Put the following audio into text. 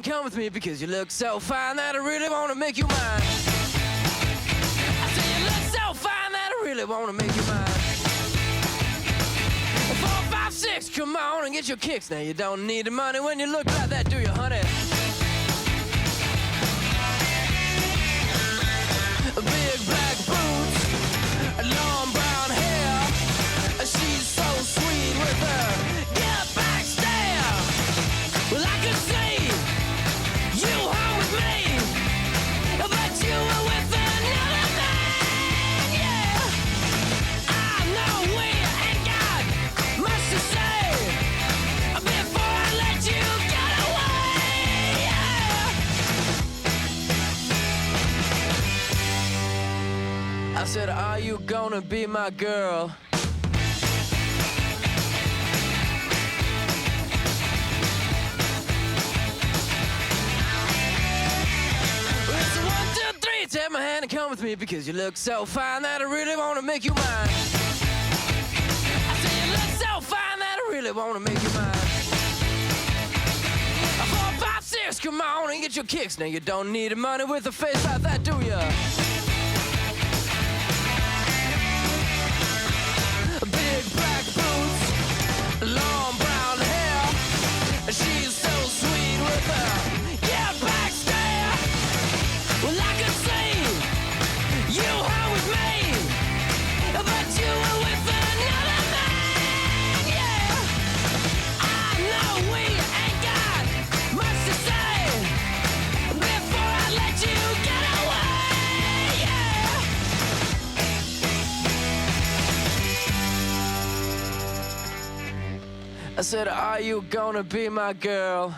and come with me because you look so fine that I really want to make you mine. I say you look so fine that I really want to make you mine. 4, 5, 6, come on and get your kicks. Now you don't need the money when you look like that, do you, honey? Big black boots, long brown hair. She's so sweet with her get back stare. Well, I could see you home with me, but you were with another man, yeah. I know we ain't got much to say before I let you get away, yeah. I said, are you gonna be my girl? Take my hand and come with me because you look so fine that I really want to make you mine. I say you look so fine that I really want to make you mine. 4, 5, 6, come on and get your kicks. Now you don't need the money with a face like that, do ya? Big black boots, long brown hair. She's so sweet with her yeah, back stare. Well, I could see you home with me, but you were with another man, yeah. I know we ain't got much to say before I let you get away, yeah. I said, are you gonna be my girl?